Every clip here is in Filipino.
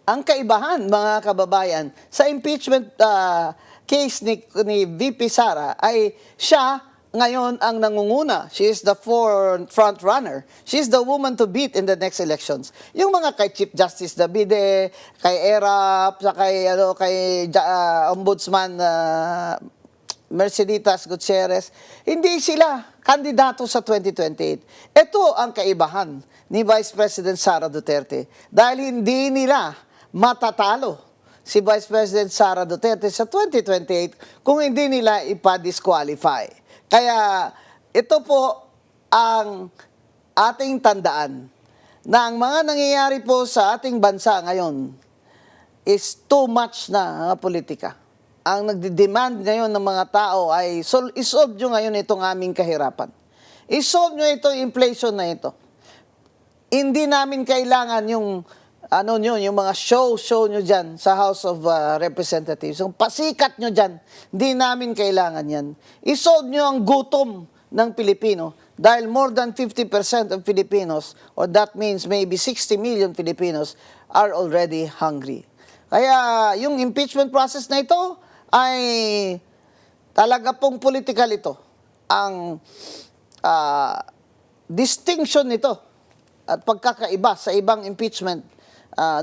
ang kaibahan, mga kababayan, sa impeachment case ni VP Sara ay siya ngayon ang nangunguna. She is the front runner. She is the woman to beat in the next elections. Yung mga kay Chief Justice Davide, kay ERAP, sa kay Ombudsman Merceditas Gutierrez, hindi sila kandidato sa 2028. Ito ang kaibahan ni Vice President Sara Duterte dahil hindi nila matatalo si Vice President Sara Duterte sa 2028 kung hindi nila ipa-disqualify. Kaya ito po ang ating tandaan na ang mga nangyayari po sa ating bansa ngayon is too much na politika. Ang nagdi-demand ngayon ng mga tao ay isolve nyo ngayon itong aming kahirapan. Isolve nyo ito, inflation na ito. Hindi namin kailangan yung yung mga show nyo dyan sa House of Representatives. Yung pasikat nyo dyan, hindi namin kailangan yan. Isolve nyo ang gutom ng Pilipino dahil more than 50% of Filipinos, or that means maybe 60 million Filipinos, are already hungry. Kaya yung impeachment process na ito ay talaga pong political ito. Ang distinction nito at pagkakaiba sa ibang impeachment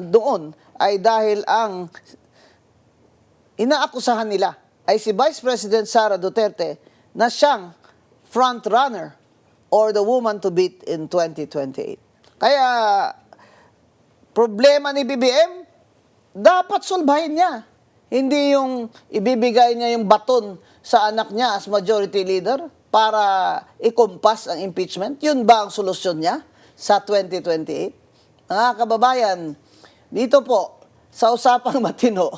doon ay dahil ang inaakusahan nila ay si Vice President Sara Duterte na siyang front runner or the woman to beat in 2028. Kaya problema ni BBM, dapat sulbahin niya. Hindi yung ibibigay niya yung baton sa anak niya as majority leader para ikumpas ang impeachment. Yun ba ang solusyon niya sa 2028? Mga kababayan, dito po, sa usapang matino,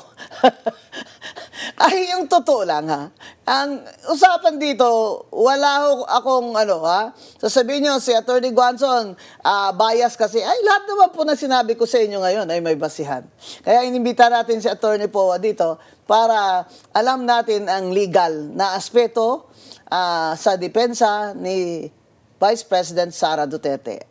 ay yung totoo lang ha. Ang usapan dito, wala akong sasabihin nyo si Atty. Guanzon, bias kasi, ay lahat naman po na sinabi ko sa inyo ngayon ay may basihan. Kaya inimbita natin si Atty. Poa dito para alam natin ang legal na aspeto sa depensa ni Vice President Sara Duterte.